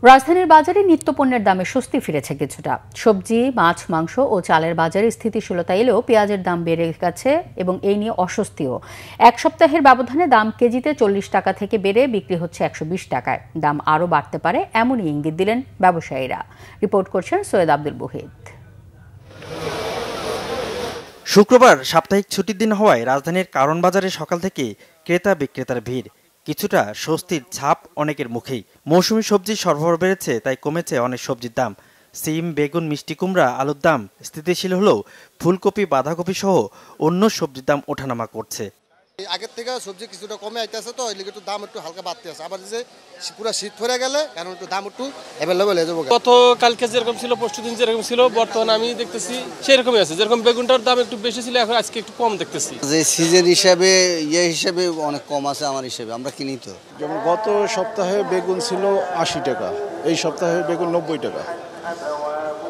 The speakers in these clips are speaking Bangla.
রাজধানীর বাজারে নিত্যপণ্যের দামে স্বস্তি ফিরেছে কিছুটা। সবজি, মাছ, মাংস ও চালের বাজারে স্থিতিশীলতা এলেও পেঁয়াজের দাম বেড়ে গেছে এবং এই নিয়ে অস্বস্তিও। এক সপ্তাহের ব্যবধানে দাম কেজিতে 40 টাকা থেকে বেড়ে বিক্রি হচ্ছে 120 টাকায়। দাম আরও বাড়তে পারে এমনই ইঙ্গিত দিলেন ব্যবসায়ীরা। রিপোর্ট করছেন সৈয়দ আব্দুল মুহিত। শুক্রবার সাপ্তাহিক ছুটির দিন হওয়ায় রাজধানীর কারণ বাজারে সকাল থেকে ক্রেতা বিক্রেতার ভিড়। কিছুটা স্বস্তির ছাপ অনেকের মুখেই। মৌসুমী সবজির সরবরাহ বেড়েছে, তাই কমেছে অনেক সবজির দাম। সিম, বেগুন, মিষ্টি কুমড়া, আলুর দাম স্থিতিশীল হলেও ফুলকপি, বাঁধাকপি সহ অন্য সবজির দাম ওঠানামা করছে। আগের থেকে সবজি কিছুটা কমে আইতেছে, তো এই লিগে একটু দাম একটু হালকা বাড়তে আছে। আবার যে পুরো শীত পড়ে গেলে কারণ একটু দাম একটু অ্যাভেলেবল হয়ে যাবে। গত কালকে যেরকম ছিল, পরশু দিন যেরকম ছিল, বর্তমানে আমি দেখতেছি সেরকমই আছে। যেরকম বেগুনটার দাম একটু বেশি ছিল, এখন আজকে একটু কম দেখতেছি। যে সিজন হিসাবে হিসাবে অনেক কম আছে আমার হিসাবে, আমরা কিনি তো। যেমন গত সপ্তাহে বেগুন ছিল 80 টাকা, এই সপ্তাহে বেগুন 90 টাকা।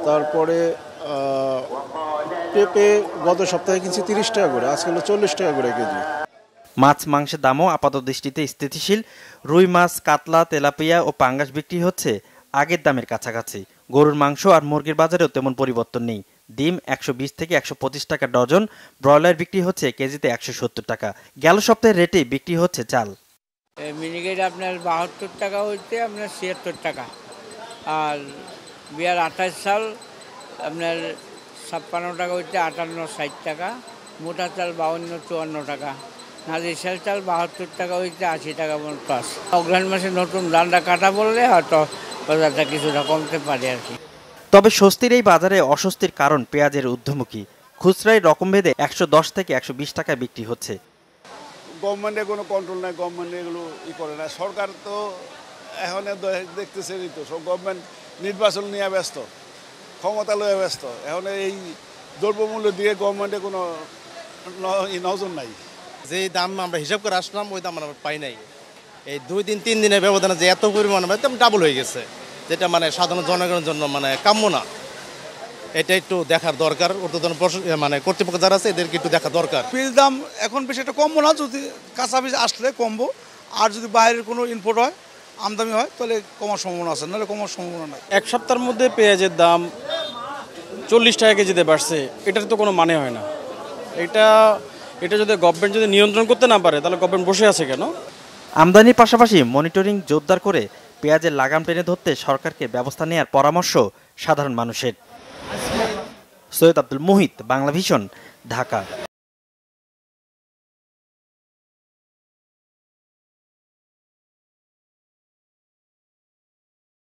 তারপরে পেঁপে গত সপ্তাহে কিনছি 30 টাকা করে, আজকে হলো 40 টাকা করে কেজি। মাছ মাংসের দামও আপাত দৃষ্টিতে স্থিতিশীল। রুই মাছ, কাতলা, তেলাপিয়া ও পাঙ্গাস বিক্রি হচ্ছে আগের দামের কাছাকাছি। গরুর মাংস আর মুরগির বাজারেও তেমন পরিবর্তন নেই। ডিম 120 থেকে 125 টাকা ডজন, ব্রয়লার বিক্রি হচ্ছে কেজিতে 170 টাকা। গেল সপ্তাহের রেটে বিক্রি হচ্ছে চাল। মিনিকেট আপনার 72 টাকা হইতে আপনার 76 টাকা, আর 28 চাল আপনার 56 টাকা হইতে 58-60 টাকা, মোটা চাল 52-54 টাকা, নাজির চাল 72 টাকা হইতে 80 টাকা প্লাস। অগ্রহায়ণ মাসে নতুন ধানটা কাটা পড়লে হয়তো বাজারটা কিছুটা কমতে পারে আর কি। তবে স্বস্তির এই বাজারে অস্বস্তির কারণ পেঁয়াজের ঊর্ধ্বমুখী। খুচরায় রকমভেদে 110 থেকে 120 টাকায় বিক্রি হচ্ছে। গভর্নমেন্টের কোনো কন্ট্রোল নাই, গভর্নমেন্ট এগুলো করে না। সরকার তো এখন দেখতেছে তো, সব গভর্নমেন্ট নির্বাচন নিয়ে ব্যস্ত, ক্ষমতা লয়ে ব্যস্ত। এখন এই দ্রব্যমূল্য দিয়ে গভর্নমেন্টের কোনো নজর নাই। যে দাম আমরা হিসাব করে আসলাম ওই দাম আমরা পাই নাই। এই 2-3 দিনের ব্যবধানে যে এত পরিমাণ একদম ডাবল হয়ে গেছে, যেটা মানে সাধারণ জনগণের জন্য মানে কাম্য না। এটা একটু দেখার দরকার, ঊর্ধ্বতন মানে কর্তৃপক্ষ যারা আছে এদেরকে একটু দেখা দরকার। পিস দাম এখন বেশি একটা কমবো না, যদি কাঁচা পিস আসলে কমবো, আর যদি বাইরের কোনো ইনপুট হয়, আমদানি হয়, তাহলে কমার সম্ভাবনা আছে, নাহলে কমার সম্ভাবনা নাই। এক সপ্তাহের মধ্যে পেঁয়াজের দাম 40 টাকা কেজিতে বাড়ছে, এটার তো কোনো মানে হয় না। এটা যদি গভর্নমেন্ট যদি নিয়ন্ত্রণ করতে না পারে, তাহলে গভর্নমেন্ট বসে আছে কেন? আমদানির পাশাপাশি মনিটরিং জোরদার করে পেঁয়াজের লাগাম টেনে ধরতে সরকারকে ব্যবস্থা নেওয়ার পরামর্শ সাধারণ মানুষের। সৈয়দ আব্দুল মুহিত, বাংলা ভিশন, ঢাকা।